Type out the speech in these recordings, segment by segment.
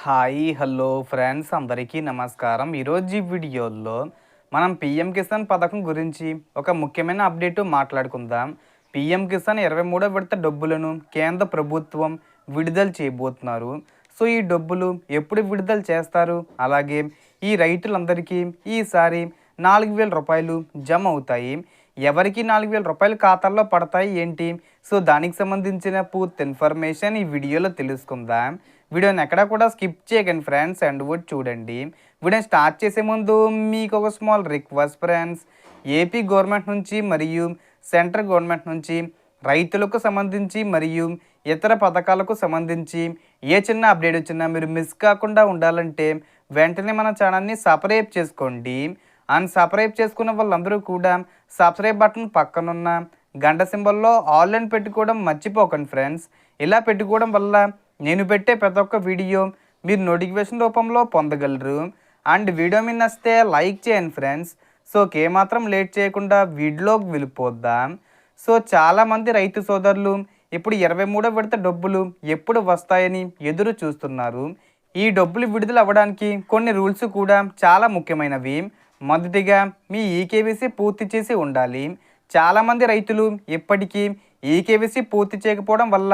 Hi hello friends అందరికీ నమస్కారం. ఈరోజు ఈ వీడియోలో మనం పీఎం కిసాన్ పథకం గురించి ఒక ముఖ్యమైన అప్డేట్ మాట్లాడుకుందాం. పీఎం కిసాన్ 23వ విడత డబ్బులను కేంద్ర ప్రభుత్వం విడుదల చేయబోతున్నారు. సో ఈ డబ్బులు ఎప్పుడు విడుదల చేస్తారు, అలాగే ఈ రైతులందరికీ ఈసారి 4,000 రూపాయలు జమ అవుతాయి. ఎవరికి 4,000 రూపాయలు ఖాతాల్లో పడతాయి ఏంటి? సో దానికి సంబంధించిన పూర్తి ఇన్ఫర్మేషన్ ఈ వీడియోలో తెలుసుకుందాం. వీడియోని ఎక్కడా కూడా స్కిప్ చేయకండి ఫ్రెండ్స్, అండ్ కూడా చూడండి. వీడియోని స్టార్ట్ చేసే ముందు మీకు ఒక small request friends. AP government నుంచి మరియు సెంట్రల్ గవర్నమెంట్ నుంచి రైతులకు సంబంధించి మరియు ఇతర పథకాలకు సంబంధించి ఏ చిన్న అప్డేట్ వచ్చినా మీరు మిస్ కాకుండా ఉండాలంటే వెంటనే మన ఛానల్ని సబ్స్క్రైబ్ చేసుకోండి. అండ్ సబ్స్క్రైబ్ చేసుకున్న వాళ్ళందరూ కూడా సబ్స్క్రైబ్ బటన్ పక్కనున్న గంట సింబల్లో ఆల్ అని పెట్టుకోవడం మర్చిపోకండి ఫ్రెండ్స్. ఇలా పెట్టుకోవడం వల్ల నేను పెట్టే ప్రతి ఒక్క వీడియో మీరు నోటిఫికేషన్ రూపంలో పొందగలరు. అండ్ వీడియో మీద నచ్చితే లైక్ చేయండి ఫ్రెండ్స్. సో ఏమాత్రం లేట్ చేయకుండా వీడియోలోకి వెళ్ళిపోద్దాం. సో చాలామంది రైతు సోదరులు ఇప్పుడు 23వ విడత డబ్బులు ఎప్పుడు వస్తాయని ఎదురు చూస్తున్నారు. ఈ డబ్బులు విడుదల అవ్వడానికి కొన్ని రూల్స్ కూడా చాలా ముఖ్యమైనవి. మొదటిగా మీ ఈకేవీసీ పూర్తి చేసి ఉండాలి. చాలామంది రైతులు ఇప్పటికీ ఈకేవీసీ పూర్తి చేయకపోవడం వల్ల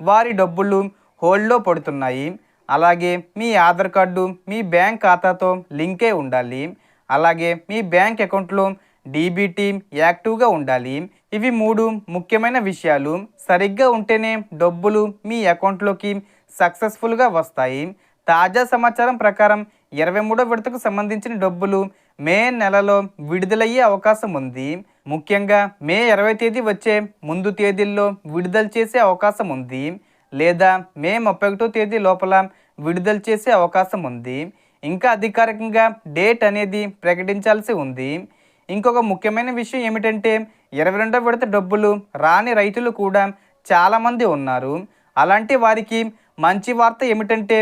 వారి డబ్బులు హోల్డ్లో పడుతున్నాయి. అలాగే మీ ఆధార్ కార్డు మీ బ్యాంక్ ఖాతాతో లింకే ఉండాలి. అలాగే మీ బ్యాంక్ అకౌంట్లో డీబీటీ యాక్టివ్గా ఉండాలి. ఇవి 3 ముఖ్యమైన విషయాలు. సరిగ్గా ఉంటేనే డబ్బులు మీ అకౌంట్లోకి సక్సెస్ఫుల్గా వస్తాయి. తాజా సమాచారం ప్రకారం 23వ విడతకు సంబంధించిన డబ్బులు మే నెలలో విడుదలయ్యే అవకాశం ఉంది. ముఖ్యంగా మే 20వ తేదీ వచ్చే ముందు తేదీల్లో విడుదల చేసే అవకాశం ఉంది, లేదా మే 31వ తేదీ లోపల విడుదల చేసే అవకాశం ఉంది. ఇంకా అధికారికంగా డేట్ అనేది ప్రకటించాల్సి ఉంది. ఇంకొక ముఖ్యమైన విషయం ఏమిటంటే 22వ విడత డబ్బులు రాని రైతులు కూడా చాలామంది ఉన్నారు. అలాంటి వారికి మంచి వార్త ఏమిటంటే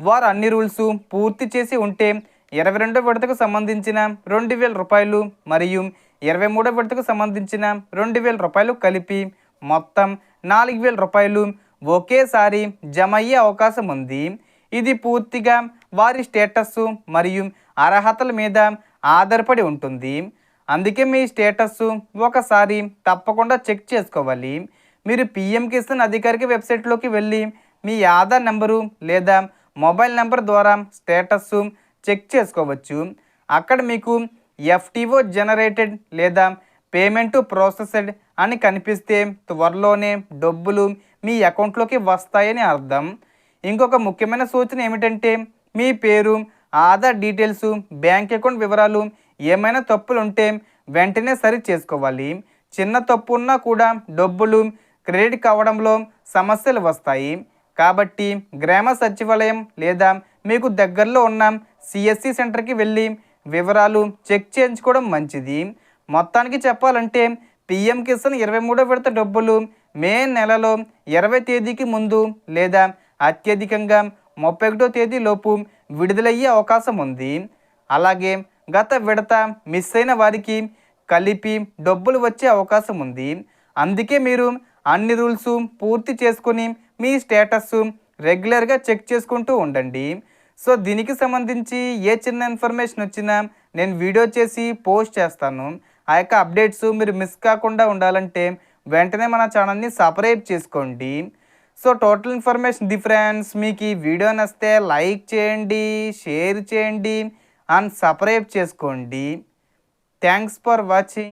వారు అన్ని రూల్స్ పూర్తి చేసి ఉంటే 22వ విడతకు సంబంధించిన 2,000 రూపాయలు మరియు 23వ విడతకు సంబంధించిన 2,000 రూపాయలు కలిపి మొత్తం 4,000 రూపాయలు ఒకేసారి జమ అయ్యే అవకాశం ఉంది. ఇది పూర్తిగా వారి స్టేటస్ మరియు అర్హతల మీద ఆధారపడి ఉంటుంది. అందుకే మీ స్టేటస్ ఒకసారి తప్పకుండా చెక్ చేసుకోవాలి. మీరు పీఎం కిసాన్ అధికారిక వెబ్సైట్లోకి వెళ్ళి మీ ఆధార్ నెంబరు లేదా మొబైల్ నెంబర్ ద్వారా స్టేటస్ చెక్ చేసుకోవచ్చు. అక్కడ మీకు ఎఫ్టీఓ జనరేటెడ్ లేదా పేమెంట్ ప్రాసెస్డ్ అని కనిపిస్తే త్వరలోనే డబ్బులు మీ అకౌంట్లోకి వస్తాయని అర్థం. ఇంకొక ముఖ్యమైన సూచన ఏమిటంటే మీ పేరు, ఆధార్ డీటెయిల్స్, బ్యాంక్ అకౌంట్ వివరాలు ఏమైనా తప్పులు ఉంటే వెంటనే సరి చేసుకోవాలి. చిన్న తప్పు ఉన్నా కూడా డబ్బులు క్రెడిట్ కావడంలో సమస్యలు వస్తాయి. కాబట్టి గ్రామ సచివాలయం లేదా మీకు దగ్గరలో ఉన్న సిఎస్సి సెంటర్కి వెళ్ళి వివరాలు చెక్ చేయించుకోవడం మంచిది. మొత్తానికి చెప్పాలంటే పీఎం కిసాన్ 23వ విడత డబ్బులు మే నెలలో 20వ తేదీకి ముందు లేదా అత్యధికంగా 31వ తేదీ లోపు విడుదలయ్యే అవకాశం ఉంది. అలాగే గత విడత మిస్ అయిన వారికి కలిపి డబ్బులు వచ్చే అవకాశం ఉంది. అందుకే మీరు అన్ని రూల్స్ పూర్తి చేసుకుని మీ స్టేటస్ రెగ్యులర్గా చెక్ చేసుకుంటూ ఉండండి. సో దీనికి సంబంధించి ఏ చిన్న ఇన్ఫర్మేషన్ వచ్చినా నేను వీడియో చేసి పోస్ట్ చేస్తాను. ఆ యొక్క అప్డేట్స్ మీరు మిస్ కాకుండా ఉండాలంటే వెంటనే మన ఛానల్ని సబ్స్క్రైబ్ చేసుకోండి. So total information friends. మీకు ఈ వీడియో నచ్చితే లైక్ చేయండి, షేర్ చేయండి అండ్ సబ్స్క్రైబ్ చేసుకోండి. Thanks for watching.